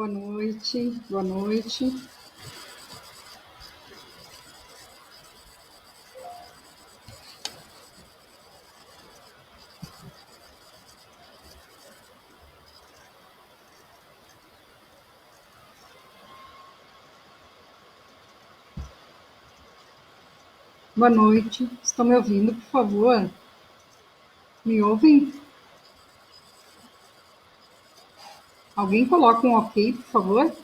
Boa noite, boa noite. Boa noite. Estão me ouvindo, por favor? Me ouvem? Alguém coloca um ok, por favor?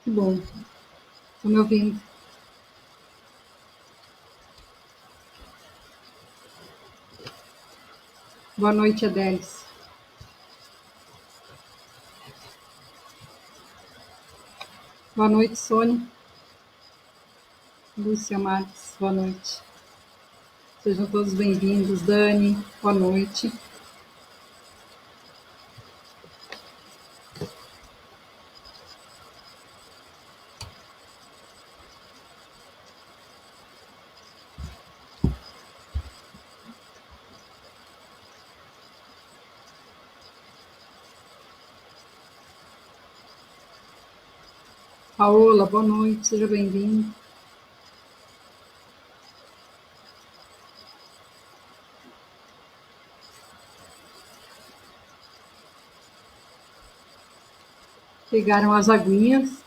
Que bom. Estão me ouvindo? Boa noite, Adélis. Boa noite, Sônia. Lúcia Marques, boa noite. Sejam todos bem-vindos. Dani, boa noite. Paola, boa noite, seja bem-vindo. Chegaram as aguinhas.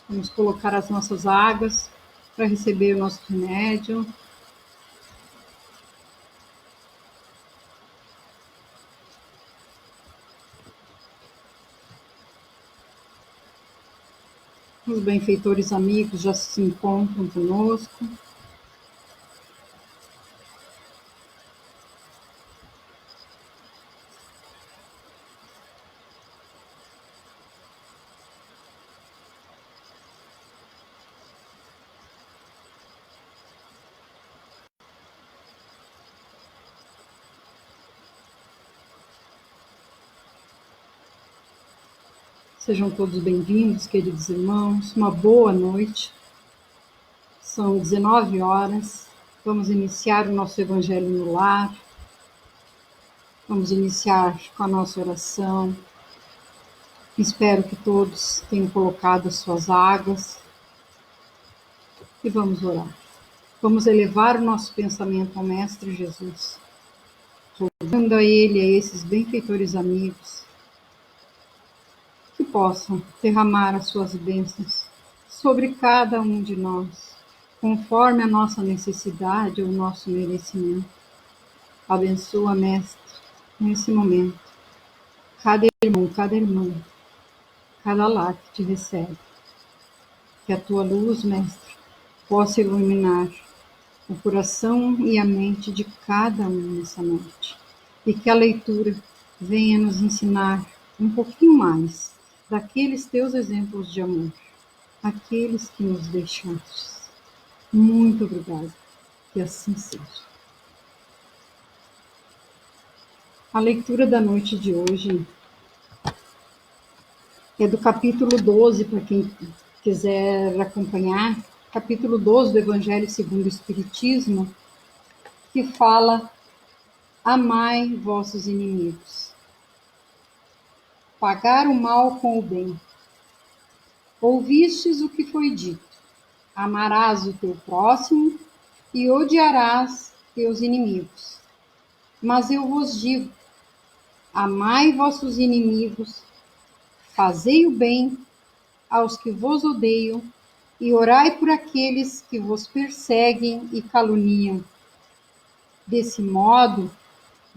Vamos colocar as nossas águas para receber o nosso remédio. Os benfeitores amigos já se encontram conosco. Sejam todos bem-vindos, queridos irmãos. Uma boa noite. São 19 horas. Vamos iniciar o nosso Evangelho no Lar. Vamos iniciar com a nossa oração. Espero que todos tenham colocado as suas águas. E vamos orar. Vamos elevar o nosso pensamento ao Mestre Jesus, rogando a Ele e a esses benfeitores amigos que possam derramar as suas bênçãos sobre cada um de nós, conforme a nossa necessidade ou o nosso merecimento. Abençoa, Mestre, nesse momento, cada irmão, cada irmã, cada lar que te recebe. Que a tua luz, Mestre, possa iluminar o coração e a mente de cada um nessa noite. E que a leitura venha nos ensinar um pouquinho mais daqueles teus exemplos de amor, aqueles que nos deixaste. Muito obrigada, que assim seja. A leitura da noite de hoje é do capítulo 12, para quem quiser acompanhar, capítulo 12 do Evangelho segundo o Espiritismo, que fala: amai vossos inimigos. Pagar o mal com o bem. Ouvistes o que foi dito: amarás o teu próximo e odiarás teus inimigos. Mas eu vos digo: amai vossos inimigos, fazei o bem aos que vos odeiam e orai por aqueles que vos perseguem e caluniam. Desse modo,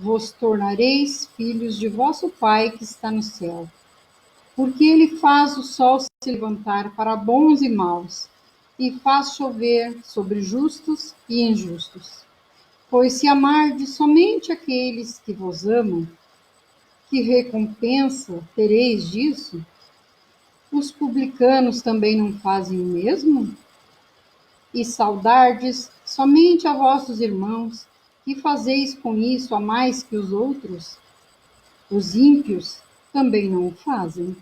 vos tornareis filhos de vosso Pai que está no céu. Porque ele faz o sol se levantar para bons e maus, e faz chover sobre justos e injustos. Pois se amardes somente aqueles que vos amam, que recompensa tereis disso? Os publicanos também não fazem o mesmo? E saudardes somente a vossos irmãos, que fazeis com isso a mais que os outros? Os ímpios também não o fazem.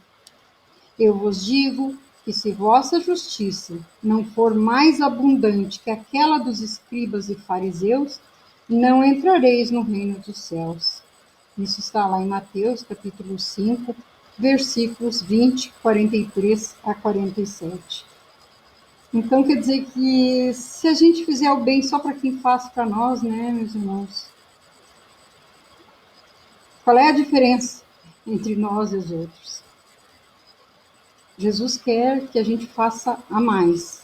Eu vos digo que se vossa justiça não for mais abundante que aquela dos escribas e fariseus, não entrareis no reino dos céus. Isso está lá em Mateus, capítulo 5, versículos 20, 43 a 47. Então, quer dizer que se a gente fizer o bem só para quem faz para nós, né, meus irmãos? Qual é a diferença entre nós e os outros? Jesus quer que a gente faça a mais.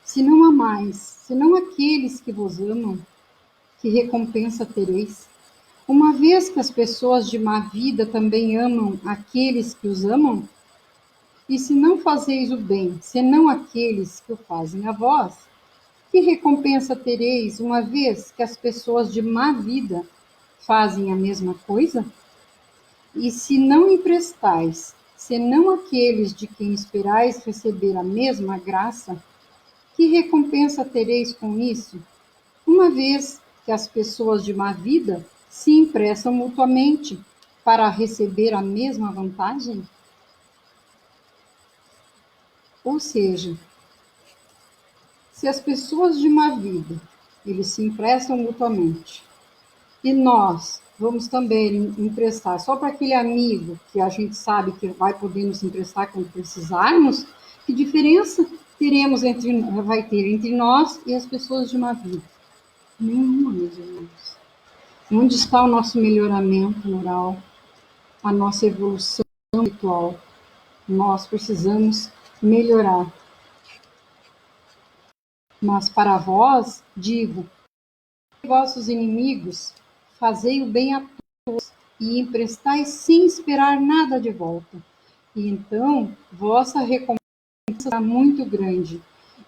Se não há mais, senão aqueles que vos amam, que recompensa tereis? Uma vez que as pessoas de má vida também amam aqueles que os amam? E se não fazeis o bem, senão aqueles que o fazem a vós, que recompensa tereis, uma vez que as pessoas de má vida fazem a mesma coisa? E se não emprestais, senão aqueles de quem esperais receber a mesma graça, que recompensa tereis com isso? Uma vez que as pessoas de má vida se emprestam mutuamente para receber a mesma vantagem? Ou seja, se as pessoas de má vida, eles se emprestam mutuamente, e nós vamos também emprestar só para aquele amigo que a gente sabe que vai poder nos emprestar quando precisarmos, que diferença vai ter entre nós e as pessoas de má vida? Nenhuma, meus irmãos. Onde está o nosso melhoramento moral, a nossa evolução espiritual? Nós precisamos melhorar. Mas para vós, digo, vossos inimigos, fazei o bem a todos e emprestai sem esperar nada de volta. E então vossa recompensa será muito grande,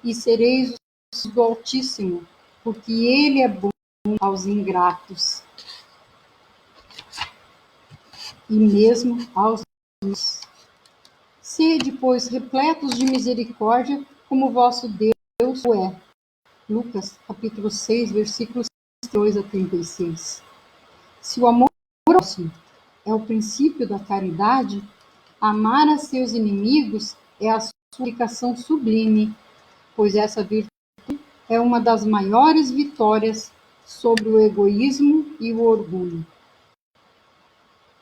e sereis os do Altíssimo, porque ele é bom aos ingratos e mesmo aos justos. Sede, pois, repletos de misericórdia, como vosso Deus o é. Lucas, capítulo 6, versículos 2 a 36. Se o amor próximo é o princípio da caridade, amar a seus inimigos é a suplicação sublime, pois essa virtude é uma das maiores vitórias sobre o egoísmo e o orgulho.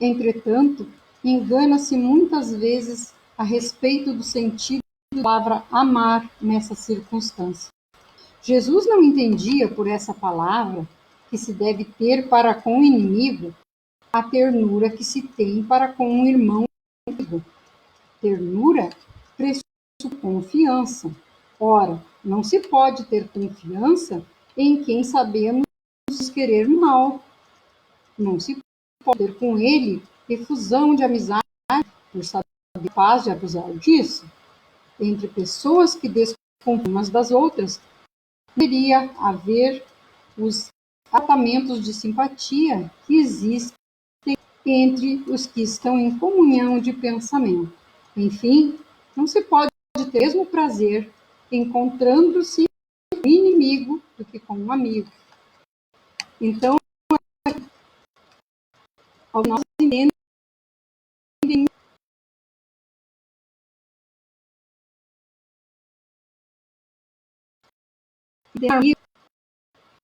Entretanto, engana-se muitas vezes a respeito do sentido da palavra amar nessa circunstância. Jesus não entendia por essa palavra que se deve ter para com o inimigo a ternura que se tem para com um irmão amigo. Ternura pressupõe confiança. Ora, não se pode ter confiança em quem sabemos querer mal. Não se pode ter com ele efusão de amizade por saber capaz de abusar disso. Entre pessoas que desconfiam umas das outras, deveria haver os tratamentos de simpatia que existem entre os que estão em comunhão de pensamento. Enfim, não se pode ter o mesmo prazer encontrando-se com um inimigo do que com um amigo. Então, nós entendemos que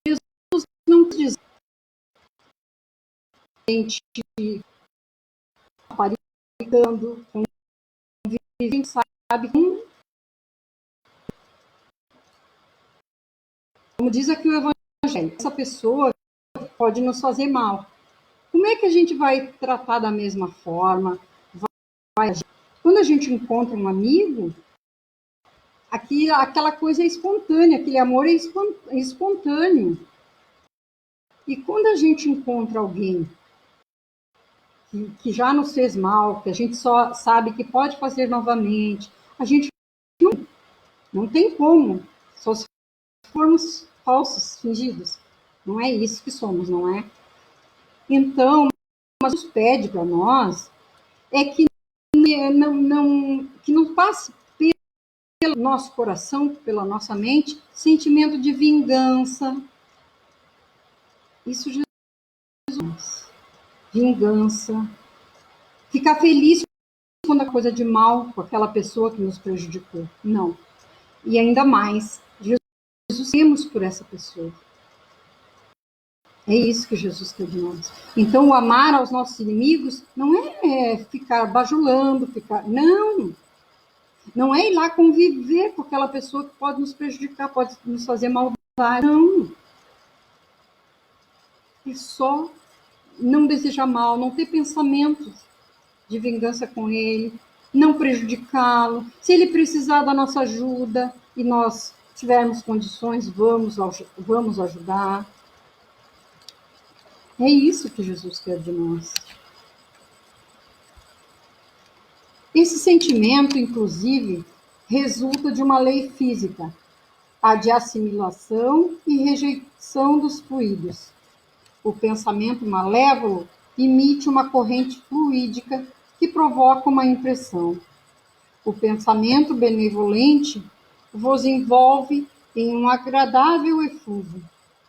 Jesus não diz gente aparecendo, a gente sabe como diz aqui o Evangelho, essa pessoa pode nos fazer mal. Como é que a gente vai tratar da mesma forma? Quando a gente encontra um amigo, aquela coisa é espontânea, aquele amor é espontâneo. E quando a gente encontra alguém que já nos fez mal, que a gente só sabe que pode fazer novamente, A gente não tem como, só se formos falsos, fingidos. Não é isso que somos, não é? Então, mas Jesus pede para nós é que que não passe pelo nosso coração, pela nossa mente, sentimento de vingança. Isso Jesus. Vingança. Ficar feliz quando a coisa de mal com aquela pessoa que nos prejudicou. Não. E ainda mais, Jesus temos por essa pessoa. É isso que Jesus quer de nós. Então, o amar aos nossos inimigos não é ficar bajulando, Não! Não é ir lá conviver com aquela pessoa que pode nos prejudicar, pode nos fazer maldade. Não! É só não desejar mal, não ter pensamentos de vingança com ele, não prejudicá-lo. Se ele precisar da nossa ajuda e nós tivermos condições, vamos ajudar. É isso que Jesus quer de nós. Esse sentimento, inclusive, resulta de uma lei física, a de assimilação e rejeição dos fluidos. O pensamento malévolo emite uma corrente fluídica que provoca uma impressão. O pensamento benevolente vos envolve em um agradável eflúvio.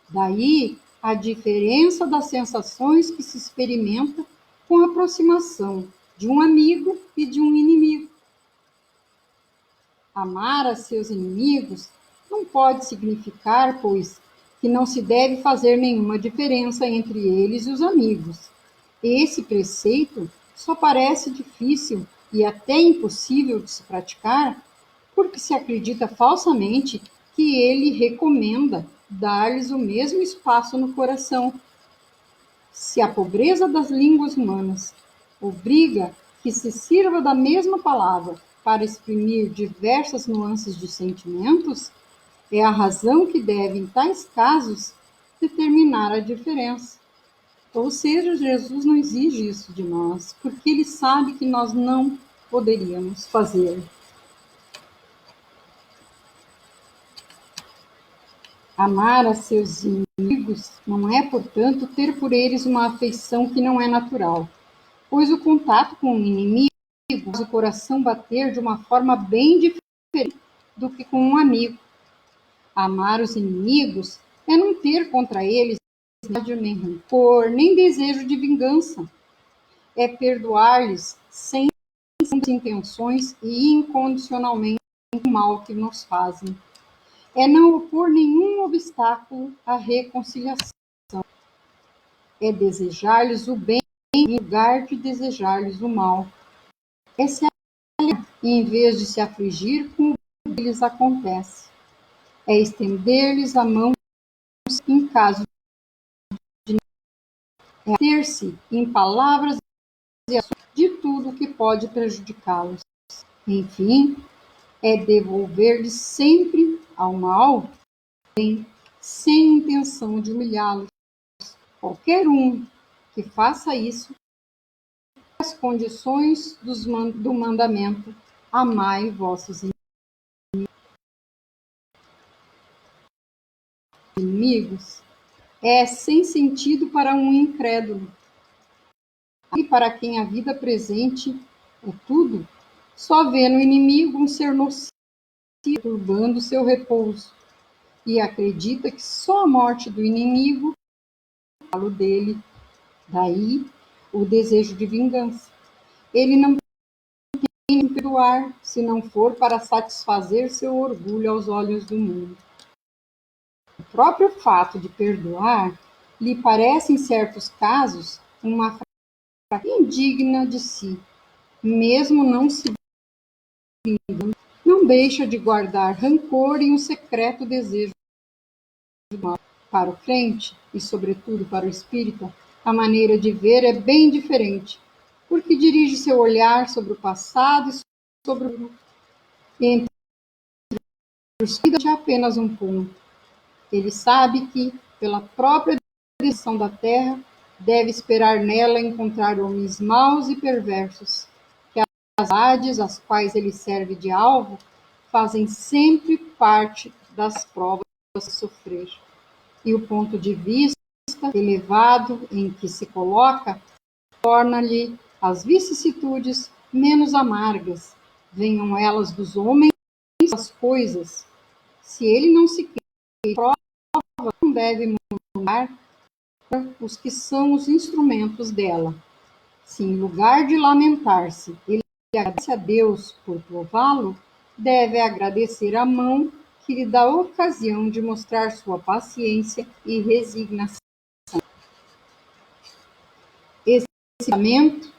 Daí a diferença das sensações que se experimenta com a aproximação de um amigo e de um inimigo. Amar a seus inimigos não pode significar, pois, que não se deve fazer nenhuma diferença entre eles e os amigos. Esse preceito só parece difícil e até impossível de se praticar, porque se acredita falsamente que ele recomenda dar-lhes o mesmo espaço no coração. Se a pobreza das línguas humanas obriga que se sirva da mesma palavra para exprimir diversas nuances de sentimentos, é a razão que deve, em tais casos, determinar a diferença. Ou seja, Jesus não exige isso de nós, porque ele sabe que nós não poderíamos fazer. Amar a seus inimigos não é, portanto, ter por eles uma afeição que não é natural, pois o contato com o inimigo faz o coração bater de uma forma bem diferente do que com um amigo. Amar os inimigos é não ter contra eles nem rancor, nem desejo de vingança. É perdoar-lhes sem intenções e incondicionalmente o mal que nos fazem. É não opor nenhum obstáculo à reconciliação. É desejar-lhes o bem em lugar de desejar-lhes o mal. É se alegrar em vez de se afligir com o que lhes acontece. É estender-lhes a mão em caso de é ter-se em palavras e ações de tudo que pode prejudicá-los. Enfim, é devolver-lhes sempre ao mal, sem intenção de humilhá-los. Qualquer um que faça isso, as condições do mandamento, amai vossos inimigos, é sem sentido para um incrédulo. E para quem a vida presente é tudo, só vê no inimigo um ser nocivo, turbando seu repouso, e acredita que só a morte do inimigo fala dele. Daí o desejo de vingança. Ele não tem que perdoar se não for para satisfazer seu orgulho aos olhos do mundo. O próprio fato de perdoar lhe parece, em certos casos, uma fraqueza indigna de si. Mesmo não se vingando, não deixa de guardar rancor e um secreto desejo de mal. Para o crente, e sobretudo para o espírita, a maneira de ver é bem diferente, porque dirige seu olhar sobre o passado e sobre o entre os que de apenas um ponto. Ele sabe que, pela própria direção da terra, deve esperar nela encontrar homens maus e perversos, que as cidades às quais ele serve de alvo fazem sempre parte das provas a sofrer. E o ponto de vista elevado em que se coloca torna-lhe as vicissitudes menos amargas, venham elas dos homens ou das coisas. Se ele não se prova, não deve mudar os que são os instrumentos dela. Se em lugar de lamentar-se, ele agradece a Deus por prová-lo, deve agradecer a mão que lhe dá ocasião de mostrar sua paciência e resignação. Esse pensamento,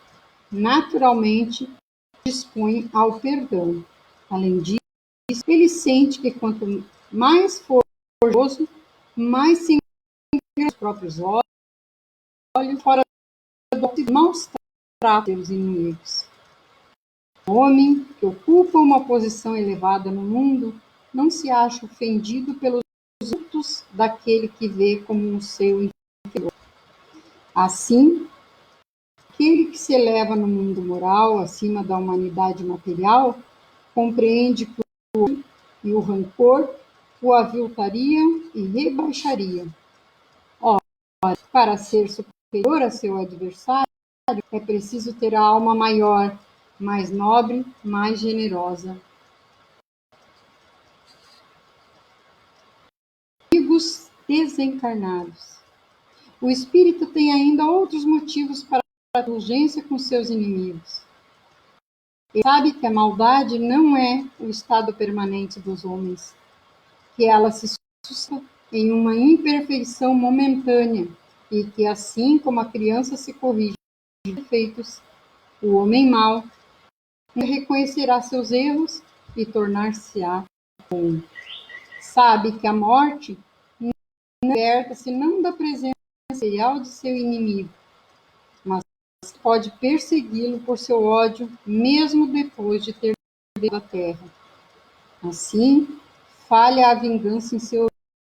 naturalmente, dispõe ao perdão. Além disso, ele sente que quanto mais formoso, mais se os próprios olhos fora do maus tratos dos inimigos. O homem que ocupa uma posição elevada no mundo não se acha ofendido pelos atos daquele que vê como um seu inferior. Assim, aquele que se eleva no mundo moral acima da humanidade material compreende que o ódio e o rancor o aviltariam e rebaixariam. Ora, para ser superior a seu adversário, é preciso ter a alma maior, mais nobre, mais generosa. Amigos desencarnados. O espírito tem ainda outros motivos para a indulgência com seus inimigos. Ele sabe que a maldade não é o estado permanente dos homens, que ela se suscita em uma imperfeição momentânea e que, assim como a criança se corrige de defeitos, o homem mau reconhecerá seus erros e tornar-se-á bom. Sabe que a morte não liberta-se não da presença real de seu inimigo, mas pode persegui-lo por seu ódio, mesmo depois de ter perdido a terra. Assim, falha a vingança em seu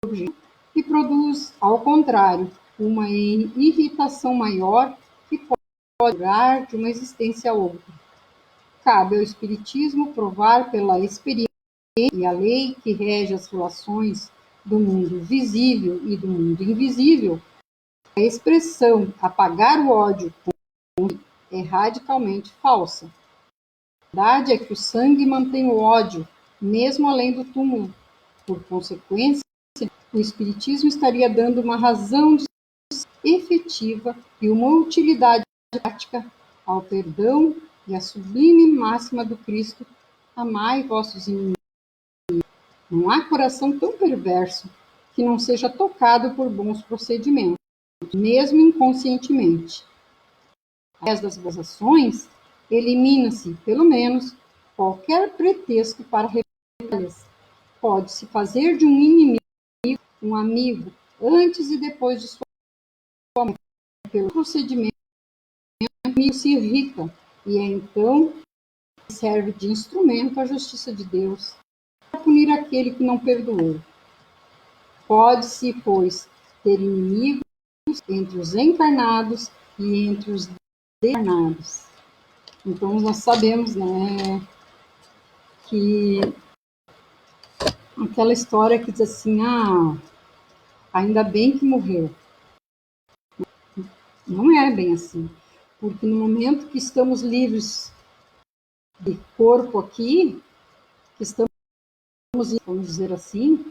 objetivo e produz, ao contrário, uma irritação maior que pode durar de uma existência a outra. Cabe ao Espiritismo provar pela experiência e a lei que rege as relações do mundo visível e do mundo invisível, a expressão apagar o ódio é radicalmente falsa. A verdade é que o sangue mantém o ódio, mesmo além do túmulo. Por consequência, o Espiritismo estaria dando uma razão efetiva e uma utilidade prática ao perdão e à sublime máxima do Cristo: amai vossos inimigos. Não há coração tão perverso que não seja tocado por bons procedimentos, mesmo inconscientemente. Através das boas ações, elimina-se, pelo menos, qualquer pretexto para represálias. Pode-se fazer de um inimigo um amigo antes e depois de sua morte. Pelo procedimento, o inimigo se irrita e então serve de instrumento à justiça de Deus para punir aquele que não perdoou. Pode-se, pois, ter inimigos entre os encarnados e entre os desencarnados. Então, nós sabemos, né, que aquela história que diz assim, ainda bem que morreu. Não é bem assim, porque no momento que estamos livres de corpo aqui, que estamos, vamos dizer assim,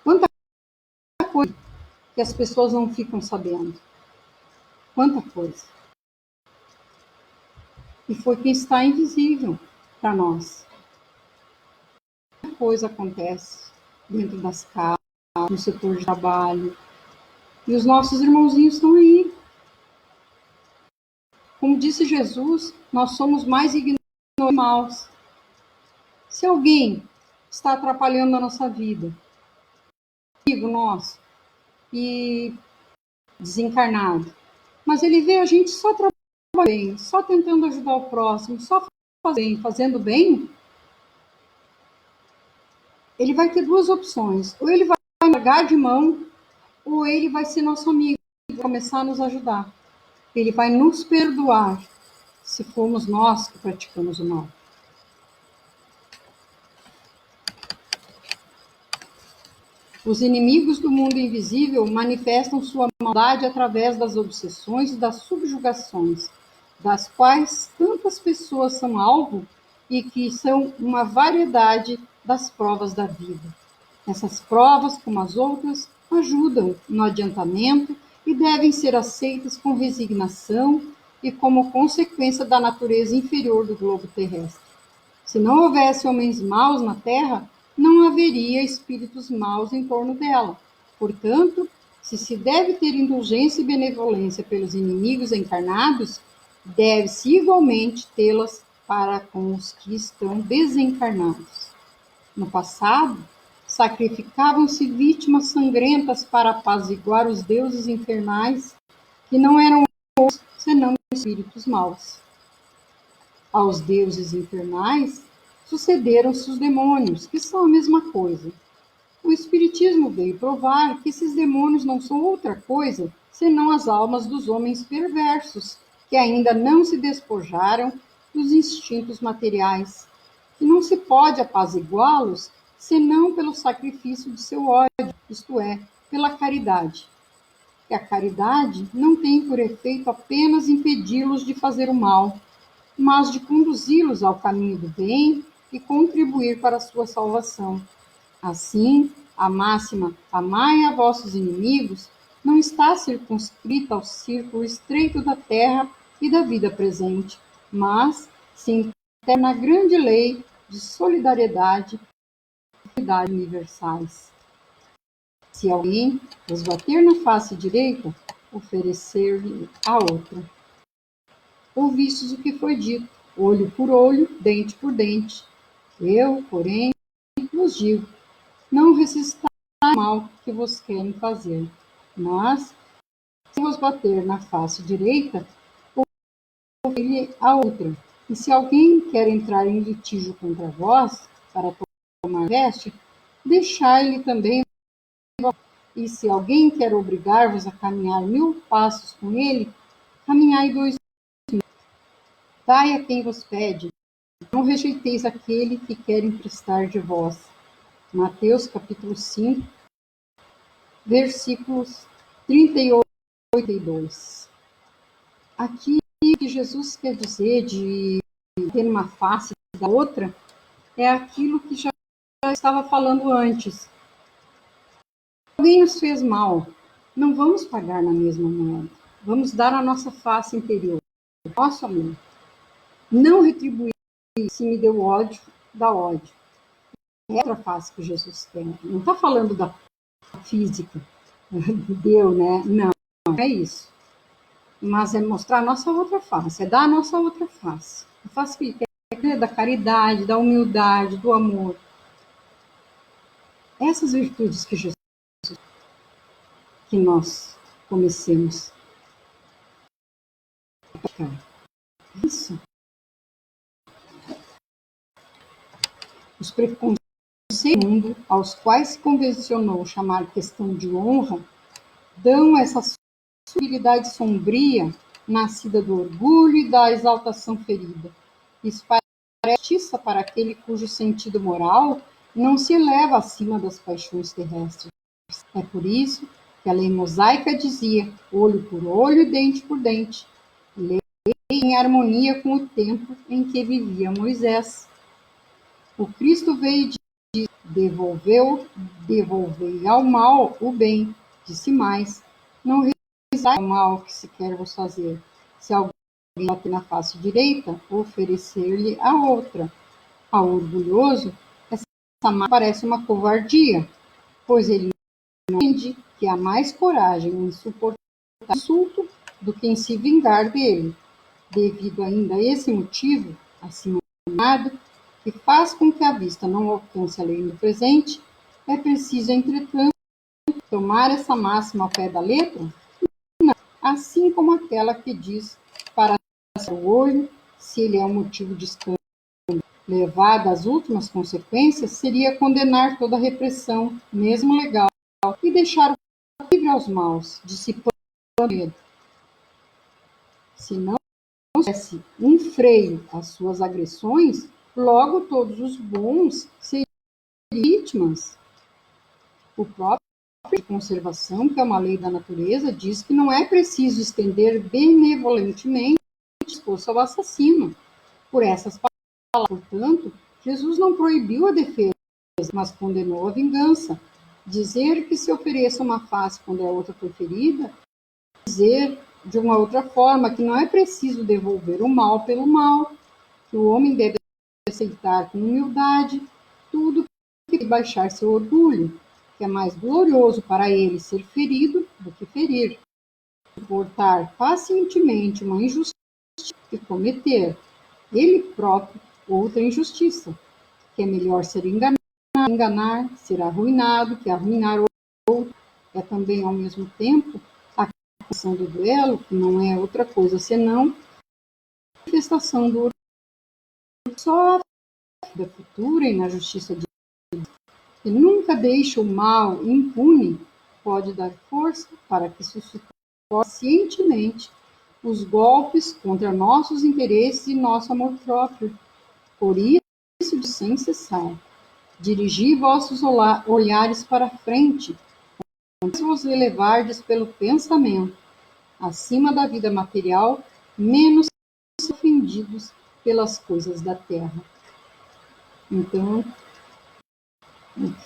quanta coisa que as pessoas não ficam sabendo. Quanta coisa. E foi quem está invisível para nós. Quanta coisa acontece dentro das casas, no setor de trabalho. E os nossos irmãozinhos estão aí. Como disse Jesus, nós somos mais ignorantes que maus. Se alguém está atrapalhando a nossa vida, amigo nosso, e desencarnado, mas ele vê a gente só trabalhando bem, só tentando ajudar o próximo, só fazendo bem, ele vai ter duas opções. Ou ele vai largar de mão, ou ele vai ser nosso amigo e começar a nos ajudar. Ele vai nos perdoar se fomos nós que praticamos o mal. Os inimigos do mundo invisível manifestam sua maldade através das obsessões e das subjugações, das quais tantas pessoas são alvo e que são uma variedade das provas da vida. Essas provas, como as outras, ajudam no adiantamento e devem ser aceitas com resignação e como consequência da natureza inferior do globo terrestre. Se não houvesse homens maus na Terra, não haveria espíritos maus em torno dela. Portanto, se deve ter indulgência e benevolência pelos inimigos encarnados, deve-se igualmente tê-las para com os que estão desencarnados. No passado, sacrificavam-se vítimas sangrentas para apaziguar os deuses infernais, que não eram outros senão espíritos maus. Aos deuses infernais sucederam-se os demônios, que são a mesma coisa. O Espiritismo veio provar que esses demônios não são outra coisa senão as almas dos homens perversos, que ainda não se despojaram dos instintos materiais, que não se pode apaziguá-los senão pelo sacrifício de seu ódio, isto é, pela caridade. Que a caridade não tem por efeito apenas impedi-los de fazer o mal, mas de conduzi-los ao caminho do bem e contribuir para a sua salvação. Assim, a máxima "amai a vossos inimigos" não está circunscrita ao círculo estreito da terra e da vida presente, mas se integra na grande lei de solidariedade e caridade universais. Se alguém vos bater na face direita, oferecer-lhe a outra. Ouvistes o que foi dito, olho por olho, dente por dente. Eu, porém, vos digo, não resistais ao mal que vos querem fazer, mas, se vos bater na face direita, oferecer-lhe a outra. E se alguém quer entrar em litígio contra vós, para tomar veste, deixai-lhe também. E se alguém quer obrigar-vos a caminhar 1000 passos com ele, caminhai 2. Dai a quem vos pede, não rejeiteis aquele que quer emprestar de vós. Mateus capítulo 5, versículos 38 e 42. Aqui o que Jesus quer dizer de ter uma face da outra é aquilo que já estava falando antes. Alguém nos fez mal, não vamos pagar na mesma moeda. Vamos dar a nossa face interior, nosso amor. Não retribuir se me deu ódio, dá ódio. É outra face que Jesus quer. Não está falando da física, deu, né? Não é isso. Mas é mostrar a nossa outra face, é dar a nossa outra face. A face que ele quer é da caridade, da humildade, do amor. Essas virtudes que Jesus que nós comecemos a praticar. Isso. Os preconceitos do mundo, aos quais se convencionou chamar questão de honra, dão essa subtilidade sombria, nascida do orgulho e da exaltação ferida. Isso parece justiça para aquele cujo sentido moral não se eleva acima das paixões terrestres. É por isso que a lei mosaica dizia olho por olho, dente por dente, lei em harmonia com o tempo em que vivia Moisés. O Cristo veio e devolvei ao mal o bem, disse mais, não resistai ao mal que se quer vos fazer. Se alguém bater na face direita, oferecer-lhe a outra. Ao orgulhoso, essa má parece uma covardia, pois ele não entende que há mais coragem em suportar o insulto do que em se vingar dele. Devido ainda a esse motivo, acima mencionado, que faz com que a vista não alcance a lei do presente, é preciso, entretanto, tomar essa máxima ao pé da letra? Não, assim como aquela que diz para o olho, se ele é um motivo de escândalo, levado às últimas consequências, seria condenar toda a repressão, mesmo legal, e deixar o livre aos maus, dissipando o medo. Se não houvesse um freio às suas agressões, logo todos os bons seriam vítimas. O próprio de conservação, que é uma lei da natureza, diz que não é preciso estender benevolentemente o pescoço ao assassino. Por essas palavras, portanto, Jesus não proibiu a defesa, mas condenou a vingança. Dizer que se ofereça uma face quando a outra foi ferida, dizer de uma outra forma que não é preciso devolver o mal pelo mal, que o homem deve aceitar com humildade tudo que baixar seu orgulho, que é mais glorioso para ele ser ferido do que ferir, suportar pacientemente uma injustiça que cometer ele próprio outra injustiça, que é melhor ser enganar, ser arruinado, que arruinar outro, é também ao mesmo tempo a questão do duelo, que não é outra coisa senão a manifestação do orgulho. Só a vida futura e na justiça de Deus, que nunca deixa o mal impune, pode dar força para que se suporte pacientemente os golpes contra nossos interesses e nosso amor próprio. Por isso, sem cessar, dirigi vossos olhares para a frente, antes vos elevardes pelo pensamento, acima da vida material, menos ofendidos pelas coisas da terra. Então,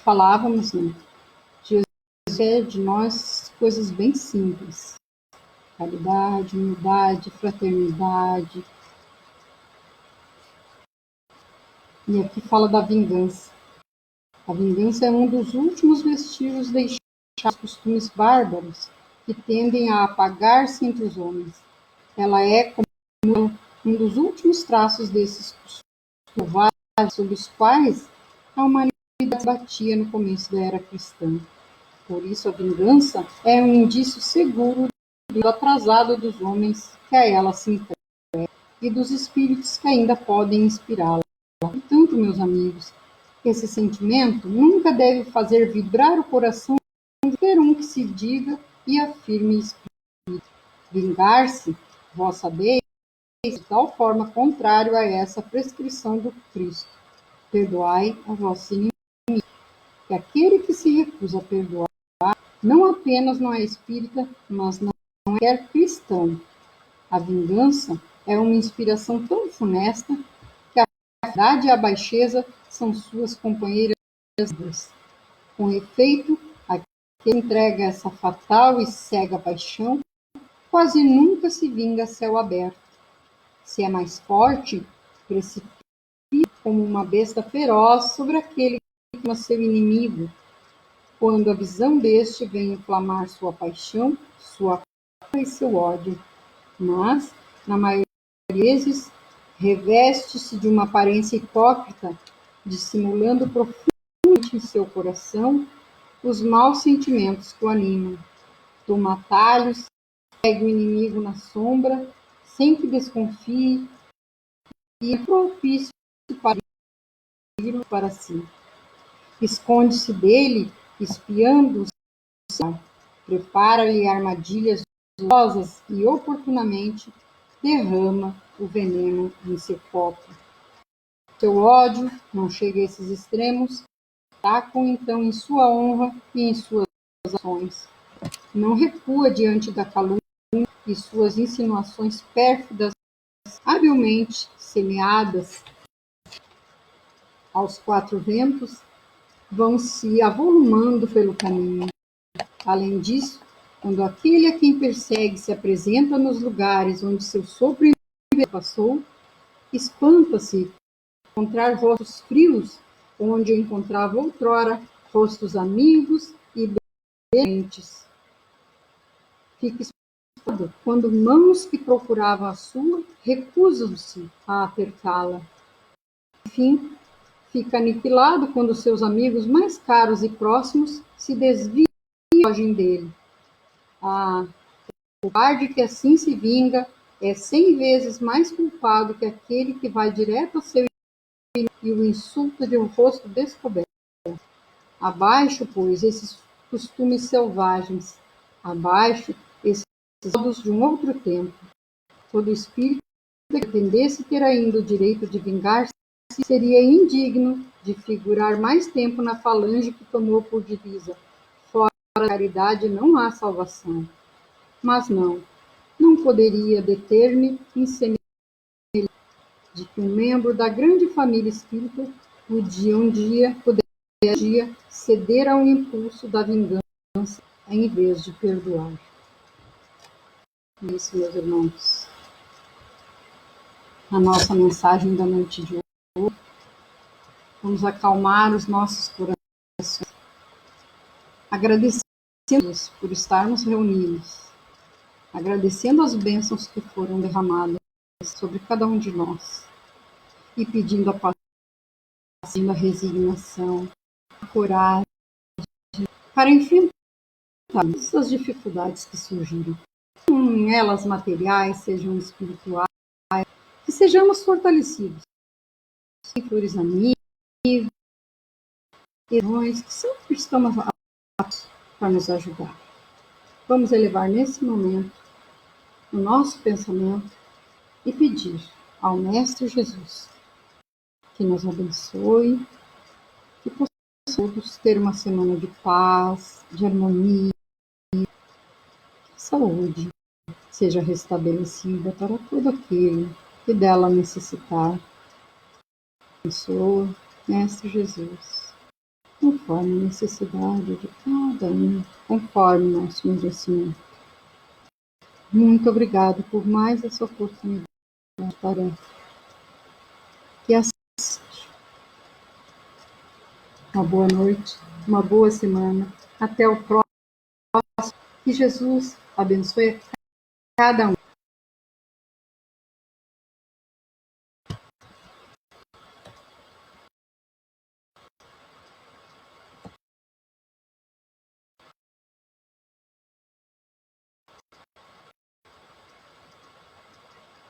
falávamos, né? Jesus é de nós coisas bem simples. Caridade, humildade, fraternidade. E aqui fala da vingança. A vingança é um dos últimos vestígios deixados dos costumes bárbaros que tendem a apagar-se entre os homens. Ela é, como um dos últimos traços desses costumes sobre os quais a humanidade batia no começo da era cristã. Por isso, a vingança é um indício seguro do atrasado dos homens que a ela se entrega e dos espíritos que ainda podem inspirá-la. Portanto, meus amigos, esse sentimento nunca deve fazer vibrar o coração de qualquer um que se diga e afirme espírito. Vingar-se, vós sabeis, de tal forma contrário a essa prescrição do Cristo. Perdoai a vossos inimigos. Que aquele que se recusa a perdoar não apenas não é espírita, mas não é cristão. A vingança é uma inspiração tão funesta que a verdade e a baixeza são suas companheiras. Com efeito, aquele que entrega essa fatal e cega paixão quase nunca se vinga a céu aberto. Se é mais forte, precipita como uma besta feroz sobre aquele que ama seu inimigo, quando a visão deste vem inflamar sua paixão, sua culpa e seu ódio. Mas, na maioria das vezes, reveste-se de uma aparência hipócrita, dissimulando profundamente em seu coração os maus sentimentos que o animam. Toma atalhos, segue o inimigo na sombra, sem que desconfie, e é propício para si. Esconde-se dele, espiando-o, prepara-lhe armadilhas rosas e oportunamente derrama o veneno em seu copo. Seu ódio não chega a esses extremos, atacam então em sua honra e em suas ações. Não recua diante da calúnia e suas insinuações pérfidas, habilmente semeadas aos quatro ventos, vão se avolumando pelo caminho. Além disso, quando aquele a quem persegue se apresenta nos lugares onde seu sopro passou, espanta-se encontrar rostos frios, onde encontrava outrora rostos amigos e benevolentes. Fica espantado quando mãos que procuravam a sua recusam-se a apertá-la. Enfim, fica aniquilado quando seus amigos mais caros e próximos se desviam e fogem dele. Ah, o covarde que assim se vinga é 100 vezes mais culpado que aquele que vai direto ao seu inimigo e o insulta de um rosto descoberto. Abaixo, pois, esses costumes selvagens. Abaixo, esses modos de um outro tempo. Todo espírito que pretendesse ter ainda o direito de vingar-se, seria indigno de figurar mais tempo na falange que tomou por divisa. Fora da caridade não há salvação. Mas não poderia deter-me em semelhança de que um membro da grande família espírita podia um dia ceder ao impulso da vingança em vez de perdoar. Isso, meus irmãos, a nossa mensagem da noite de hoje. Vamos acalmar os nossos corações, agradecendo por estarmos reunidos, agradecendo as bênçãos que foram derramadas sobre cada um de nós e pedindo a paciência, a resignação, a coragem para enfrentar as dificuldades que surgiram. Sejam elas materiais, sejam espirituais, que sejamos fortalecidos. Flores amigos, irmãos, que sempre estamos para nos ajudar. Vamos elevar nesse momento o nosso pensamento e pedir ao Mestre Jesus que nos abençoe, que possamos ter uma semana de paz, de harmonia, que a saúde seja restabelecida para todo aquele que dela necessitar. Abençoa, Mestre Jesus, conforme a necessidade de cada um, conforme nosso merecimento. Muito obrigado por mais essa oportunidade de tarefa. Que assim seja. Uma boa noite, uma boa semana. Até o próximo. Que Jesus abençoe a cada um.